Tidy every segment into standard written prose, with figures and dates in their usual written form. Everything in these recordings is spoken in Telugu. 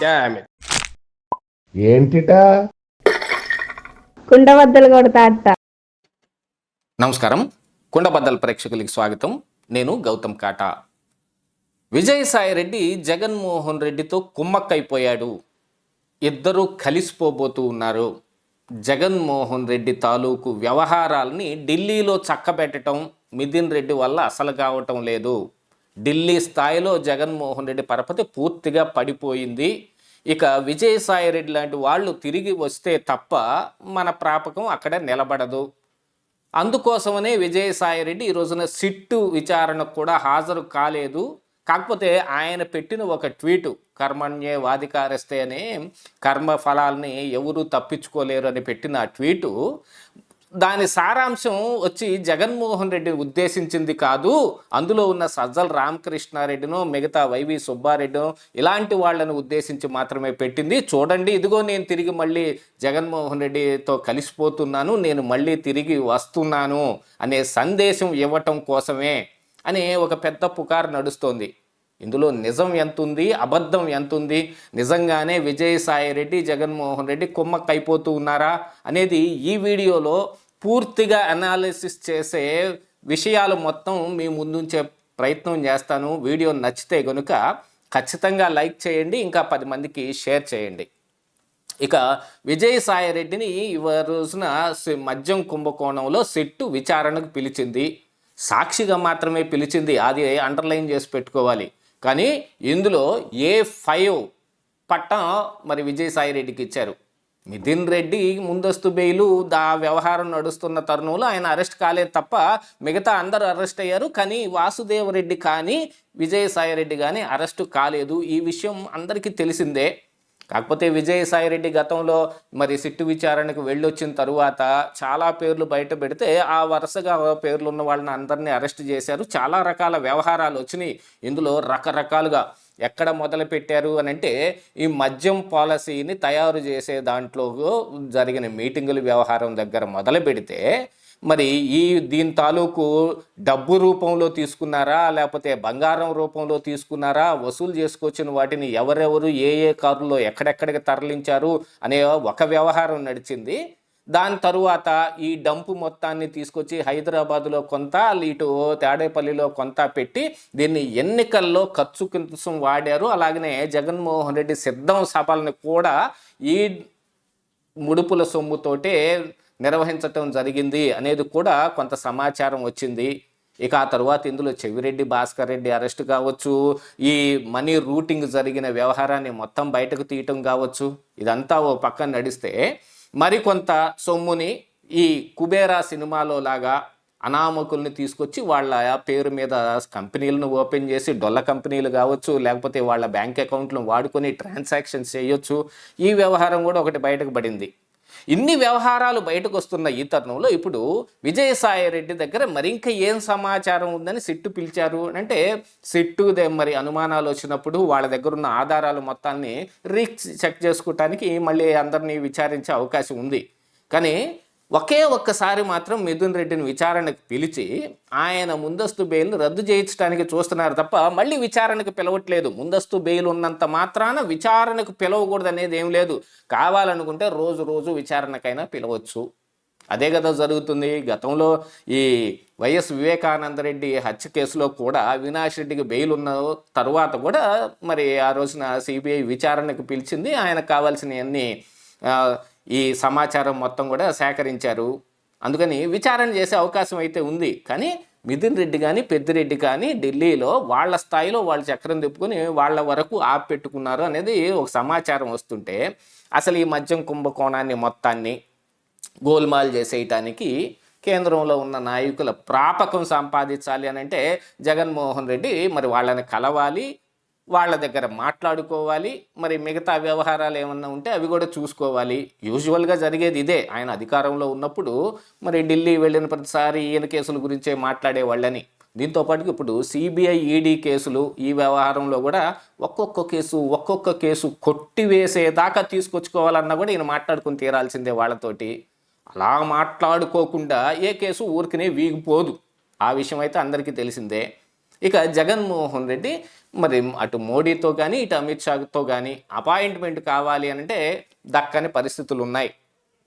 Damn it. ఏంటిటా కుండబద్దలు కొడతా అట్ట. నమస్కారం, కుండబద్దల ప్రేక్షకులకి స్వాగతం. నేను గౌతమ్ కాటా. విజయసాయిరెడ్డి జగన్మోహన్ రెడ్డితో కుమ్మక్కైపోయాడు. ఇద్దరూ కలిసిపోబోతూ ఉన్నారు. జగన్మోహన్ రెడ్డి తాలూకు వ్యవహారాలని ఢిల్లీలో చక్కబెట్టడం మిథున్ రెడ్డి వల్ల అసలు కావటం లేదు. ఢిల్లీ స్థాయిలో జగన్మోహన్ రెడ్డి పరపతి పూర్తిగా పడిపోయింది. ఇక విజయసాయిరెడ్డి లాంటి వాళ్ళు తిరిగి వస్తే తప్ప మన ప్రాపకం అక్కడ నిలబడదు. అందుకోసమనే విజయసాయిరెడ్డి ఈ రోజున సిట్టు విచారణకు కూడా హాజరు కాలేదు. కాకపోతే ఆయన పెట్టిన ఒక ట్వీటు, కర్మణ్యే వాధికారస్తే అనే కర్మ ఫలాల్ని ఎవరూ తప్పించుకోలేరు అని పెట్టిన ఆ ట్వీటు, దాని సారాంశం వచ్చి జగన్మోహన్ రెడ్డిని ఉద్దేశించింది కాదు. అందులో ఉన్న సజ్జల రామకృష్ణారెడ్డినో మిగతా వైవి సుబ్బారెడ్డినో ఇలాంటి వాళ్ళని ఉద్దేశించి మాత్రమే పెట్టింది. చూడండి, ఇదిగో నేను తిరిగి మళ్ళీ జగన్మోహన్ రెడ్డితో కలిసిపోతున్నాను, నేను మళ్ళీ తిరిగి వస్తున్నాను అనే సందేశం ఇవ్వటం కోసమే అని ఒక పెద్ద పుకారు నడుస్తోంది. ఇందులో నిజం ఎంతుంది, అబద్ధం ఎంతుంది, నిజంగానే విజయసాయిరెడ్డి జగన్మోహన్ రెడ్డి కుమ్మక్కైపోతూ ఉన్నారా అనేది ఈ వీడియోలో పూర్తిగా అనాలిసిస్ చేసే విషయాలు మొత్తం మీ ముందుంచే ప్రయత్నం చేస్తాను. వీడియో నచ్చితే కనుక ఖచ్చితంగా లైక్ చేయండి, ఇంకా 10 మందికి షేర్ చేయండి. ఇక విజయసాయిరెడ్డిని ఈ రోజున మద్యం కుంభకోణంలో సిట్టు విచారణకు పిలిచింది. సాక్షిగా మాత్రమే పిలిచింది, అది అండర్లైన్ చేసి పెట్టుకోవాలి. కానీ ఇందులో A5 పట్టం మరి విజయసాయిరెడ్డికి ఇచ్చారు. మిథున్ రెడ్డి ముందస్తు బెయిలు వ్యవహారం నడుస్తున్న తరుణంలో ఆయన అరెస్ట్ కాలేదు తప్ప మిగతా అందరూ అరెస్ట్ అయ్యారు. కానీ వాసుదేవరెడ్డి కానీ విజయసాయిరెడ్డి కానీ అరెస్టు కాలేదు. ఈ విషయం అందరికీ తెలిసిందే. కాకపోతే విజయసాయిరెడ్డి గతంలో మరి సిట్టు విచారణకు వెళ్ళొచ్చిన తరువాత చాలా పేర్లు బయట పెడితే ఆ వరుసగా పేర్లు ఉన్న వాళ్ళని అందరినీ అరెస్ట్ చేశారు. చాలా రకాల వ్యవహారాలు వచ్చినాయి. ఇందులో రకరకాలుగా ఎక్కడ మొదలు పెట్టారు అని అంటే, ఈ మద్యం పాలసీని తయారు చేసే దాంట్లో జరిగిన మీటింగుల వ్యవహారం దగ్గర మొదలు పెడితే మరి దీని తాలూకు డబ్బు రూపంలో తీసుకున్నారా, లేకపోతే బంగారం రూపంలో తీసుకున్నారా, వసూలు చేసుకొచ్చిన వాటిని ఎవరెవరు ఏ కారులో ఎక్కడెక్కడికి తరలించారు అనే ఒక వ్యవహారం నడిచింది. దాని తరువాత ఈ డంపు మొత్తాన్ని తీసుకొచ్చి హైదరాబాదులో కొంత, ఇటు తాడేపల్లిలో కొంత పెట్టి దీన్ని ఎన్నికల్లో ఖర్చు కోసం వాడారు. అలాగనే జగన్మోహన్ రెడ్డి సిద్ధం సభలను కూడా ఈ ముడుపుల సొమ్ముతోటే నిర్వహించటం జరిగింది అనేది కూడా కొంత సమాచారం వచ్చింది. ఇక ఆ తర్వాత ఇందులో చెవిరెడ్డి భాస్కర్ రెడ్డి అరెస్ట్ కావచ్చు, ఈ మనీ రూటింగ్ జరిగిన వ్యవహారాన్ని మొత్తం బయటకు తీయటం కావచ్చు, ఇదంతా ఓ పక్కన నడిస్తే మరికొంత సొమ్ముని ఈ కుబేరా సినిమాలో లాగా అనామకుల్ని తీసుకొచ్చి వాళ్ళ పేరు మీద కంపెనీలను ఓపెన్ చేసి, డొల్ల కంపెనీలు కావచ్చు, లేకపోతే వాళ్ళ బ్యాంక్ అకౌంట్లను వాడుకొని ట్రాన్సాక్షన్స్ చేయొచ్చు. ఈ వ్యవహారం కూడా ఒకటి బయటకు పడింది. ఇన్ని వ్యవహారాలు బయటకు వస్తున్న ఈ తరుణంలో ఇప్పుడు విజయసాయిరెడ్డి దగ్గర మరింక ఏం సమాచారం ఉందని సిట్టు పిలిచారు అంటే, సిట్టు మరి అనుమానాలు వచ్చినప్పుడు వాళ్ళ దగ్గర ఉన్న ఆధారాలు మొత్తాన్ని చెక్ చేసుకోవటానికి మళ్ళీ అందరినీ విచారించే అవకాశం ఉంది. కానీ ఒక్కసారి మాత్రం మిథున్ రెడ్డిని విచారణకు పిలిచి ఆయన ముందస్తు బెయిల్ను రద్దు చేయించడానికి చూస్తున్నారు తప్ప మళ్ళీ విచారణకు పిలవట్లేదు. ముందస్తు బెయిల్ ఉన్నంత మాత్రాన విచారణకు పిలవకూడదు అనేది ఏం లేదు. కావాలనుకుంటే రోజు విచారణకైనా పిలవచ్చు. అదే కదా జరుగుతుంది. గతంలో ఈ వైఎస్ వివేకానందరెడ్డి హత్య కేసులో కూడా అవినాష్ రెడ్డికి బెయిల్ ఉన్న తర్వాత కూడా మరి ఆ రోజున సిబిఐ విచారణకు పిలిచింది. ఆయనకు కావాల్సినవన్నీ ఈ సమాచారం మొత్తం కూడా సేకరించారు. అందుకని విచారణ చేసే అవకాశం అయితే ఉంది. కానీ మిథున్ రెడ్డి కానీ పెద్దిరెడ్డి కానీ ఢిల్లీలో వాళ్ళ స్థాయిలో వాళ్ళు చక్రం తిప్పుకొని వాళ్ళ వరకు ఆపెట్టుకున్నారు అనేది ఒక సమాచారం వస్తుంటే, అసలు ఈ మద్యం కుంభకోణాన్ని మొత్తాన్ని గోల్మాల్ చేసేయటానికి కేంద్రంలో ఉన్న నాయకుల ప్రాపకం సంపాదించాలి అని అంటే జగన్మోహన్ రెడ్డి మరి వాళ్ళని కలవాలి, వాళ్ళ దగ్గర మాట్లాడుకోవాలి, మరి మిగతా వ్యవహారాలు ఏమన్నా ఉంటే అవి కూడా చూసుకోవాలి. యూజువల్గా జరిగేది ఇదే. ఆయన అధికారంలో ఉన్నప్పుడు మరి ఢిల్లీ వెళ్ళిన ప్రతిసారి ఈయన కేసుల గురించే మాట్లాడేవాళ్ళని. దీంతోపాటు ఇప్పుడు సిబిఐ ఈడీ కేసులు, ఈ వ్యవహారంలో కూడా ఒక్కొక్క కేసు కొట్టివేసేదాకా తీసుకొచ్చుకోవాలన్నా కూడా ఈయన మాట్లాడుకుని తీరాల్సిందే వాళ్ళతోటి. అలా మాట్లాడుకోకుండా ఏ కేసు ఊరికనే వీగిపోదు. ఆ విషయం అయితే అందరికీ తెలిసిందే. ఇక జగన్మోహన్ రెడ్డి మరి అటు మోడీతో కానీ ఇటు అమిత్ షాతో కానీ అపాయింట్మెంట్ కావాలి అంటే దక్కని పరిస్థితులు ఉన్నాయి.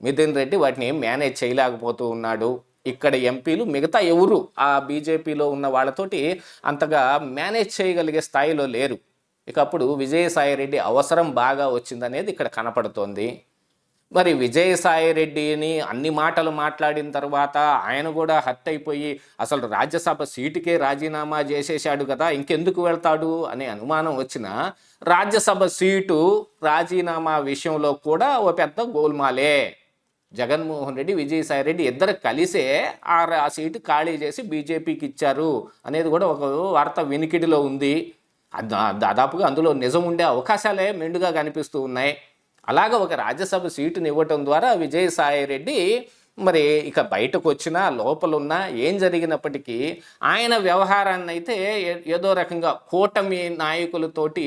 మిథున్ రెడ్డి వాటిని మేనేజ్ చేయలేకపోతూ ఉన్నాడు. ఇక్కడ ఎంపీలు మిగతా ఎవరు ఆ బీజేపీలో ఉన్న వాళ్ళతోటి అంతగా మేనేజ్ చేయగలిగే స్థాయిలో లేరు. ఇక అప్పుడు విజయసాయిరెడ్డి అవసరం బాగా వచ్చిందనేది ఇక్కడ కనపడుతోంది. మరి విజయసాయిరెడ్డిని అన్ని మాటలు మాట్లాడిన తర్వాత ఆయన కూడా హర్ట్ అయిపోయి అసలు రాజ్యసభ సీటుకే రాజీనామా చేసేశాడు కదా, ఇంకెందుకు వెళ్తాడు అనే అనుమానం వచ్చిన రాజ్యసభ సీటు రాజీనామా విషయంలో కూడా ఓ పెద్ద గోల్మాలే. జగన్మోహన్ రెడ్డి విజయసాయిరెడ్డి ఇద్దరు కలిసే ఆ సీటు ఖాళీ చేసి బీజేపీకి ఇచ్చారు అనేది కూడా ఒక వార్త వినికిడిలో ఉంది. దాదాపుగా అందులో నిజం ఉండే అవకాశాలే మెండుగా కనిపిస్తూ ఉన్నాయి. అలాగ ఒక రాజ్యసభ సీటుని ఇవ్వటం ద్వారా విజయసాయిరెడ్డి మరి ఇక బయటకు వచ్చినా లోపలున్నా ఏం జరిగినప్పటికీ ఆయన వ్యవహారాన్ని అయితే ఏదో రకంగా కూటమి నాయకులతోటి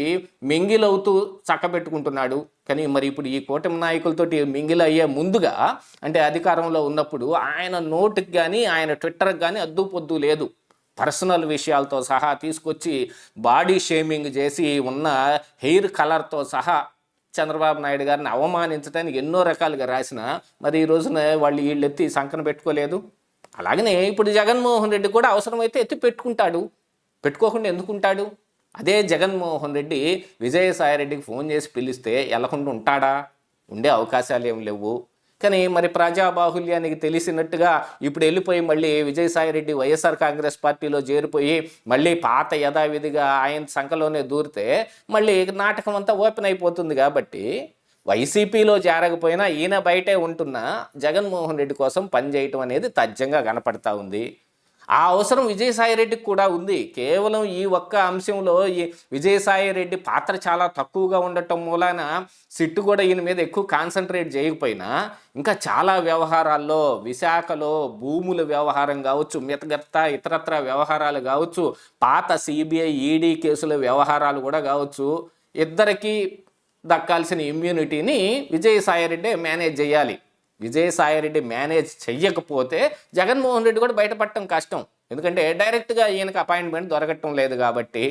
మింగిలవుతూ చక్కబెట్టుకుంటున్నాడు. కానీ మరి ఇప్పుడు ఈ కూటమి నాయకులతోటి మింగిలయ్యే ముందుగా అంటే అధికారంలో ఉన్నప్పుడు ఆయన నోటికి కానీ ఆయన ట్విట్టర్కి కానీ అద్దు పొద్దు లేదు. పర్సనల్ విషయాలతో సహా తీసుకొచ్చి బాడీ షేమింగ్ చేసి ఉన్న హెయిర్ కలర్తో సహా చంద్రబాబు నాయుడు గారిని అవమానించడానికి ఎన్నో రకాలుగా రాసిన మరి ఈ రోజున వాళ్ళు వీళ్ళెత్తి సంకన పెట్టుకోలేదు. అలాగనే ఇప్పుడు జగన్మోహన్ రెడ్డి కూడా అవసరమైతే ఎత్తి పెట్టుకుంటాడు. పెట్టుకోకుండా ఎందుకుంటాడు? అదే జగన్మోహన్ రెడ్డి విజయసాయిరెడ్డికి ఫోన్ చేసి పిలిస్తే వెళ్ళకుండా ఉంటాడా? ఉండే అవకాశాలు ఏం లేవు. కానీ మరి ప్రజాబాహుల్యానికి తెలిసినట్టుగా ఇప్పుడు వెళ్ళిపోయి మళ్ళీ విజయసాయిరెడ్డి వైఎస్ఆర్ కాంగ్రెస్ పార్టీలో చేరిపోయి మళ్ళీ పాత యథావిధిగా ఆయన సంఖలోనే దూరితే మళ్ళీ నాటకం అంతా ఓపెన్ అయిపోతుంది. కాబట్టి వైసీపీలో చేరకపోయినా ఈయన బయటే ఉంటున్నా జగన్మోహన్ రెడ్డి కోసం పనిచేయటం అనేది తథ్యంగా కనపడతా ఉంది. ఆ అవసరం విజయసాయిరెడ్డికి కూడా ఉంది. కేవలం ఈ ఒక్క అంశంలో ఈ విజయసాయిరెడ్డి పాత్ర చాలా తక్కువగా ఉండటం మూలాన సిట్టు కూడా ఈయన మీద ఎక్కువ కాన్సన్ట్రేట్ చేయకపోయినా ఇంకా చాలా వ్యవహారాల్లో విశాఖలో భూముల వ్యవహారం కావచ్చు, మిగతా ఇతరత్ర వ్యవహారాలు కావచ్చు, పాత సిబిఐ ఈడీ కేసుల వ్యవహారాలు కూడా కావచ్చు, ఇద్దరికీ దక్కాల్సిన ఇమ్యూనిటీని విజయసాయిరెడ్డి మేనేజ్ చేయాలి. విజయసాయిరెడ్డి మేనేజ్ చెయ్యకపోతే జగన్మోహన్ రెడ్డి కూడా బయటపడటం కష్టం. ఎందుకంటే డైరెక్ట్గా ఈయనకు అపాయింట్మెంట్ దొరకటం లేదు కాబట్టి.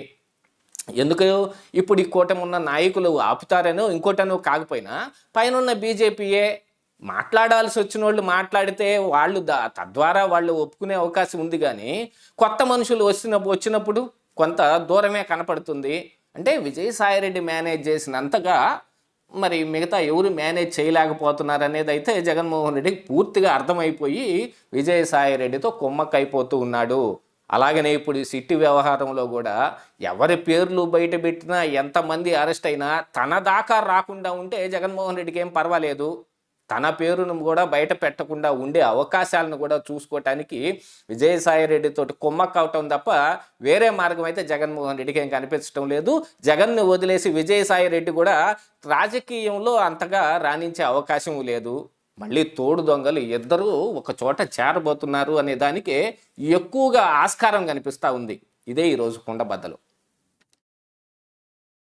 ఎందుకు ఇప్పుడు ఈ కూటమి ఉన్న నాయకులు ఆపుతారనో ఇంకోటనో కాకపోయినా పైన బీజేపీయే మాట్లాడాల్సి వచ్చిన వాళ్ళు మాట్లాడితే వాళ్ళు తద్వారా వాళ్ళు ఒప్పుకునే అవకాశం ఉంది. కానీ కొత్త మనుషులు వచ్చినప్పుడు కొంత దూరమే కనపడుతుంది. అంటే విజయసాయిరెడ్డి మేనేజ్ చేసినంతగా మరి మిగతా ఎవరు మేనేజ్ చేయలేకపోతున్నారు అనేది అయితే జగన్మోహన్ రెడ్డికి పూర్తిగా అర్థమైపోయి విజయసాయిరెడ్డితో కుమ్మక్కైపోతూ ఉన్నాడు. అలాగనే ఇప్పుడు ఈ సిట్టి వ్యవహారంలో కూడా ఎవరి పేర్లు బయట పెట్టినా ఎంతమంది అరెస్ట్ అయినా తన దాకా రాకుండా ఉంటే జగన్మోహన్ రెడ్డికి ఏం పర్వాలేదు. తన పేరును కూడా బయట పెట్టకుండా ఉండే అవకాశాలను కూడా చూసుకోవటానికి విజయసాయిరెడ్డితో కుమ్మక్కవటం తప్ప వేరే మార్గం అయితే జగన్మోహన్ రెడ్డికి ఏం కనిపించడం లేదు. జగన్ను వదిలేసి విజయసాయిరెడ్డి కూడా రాజకీయంలో అంతగా రాణించే అవకాశం లేదు. మళ్ళీ తోడు దొంగలు ఇద్దరూ ఒక చోట చేరబోతున్నారు అనే దానికి ఎక్కువగా ఆస్కారం కనిపిస్తూ ఉంది. ఇదే ఈరోజు కుండబద్దలు.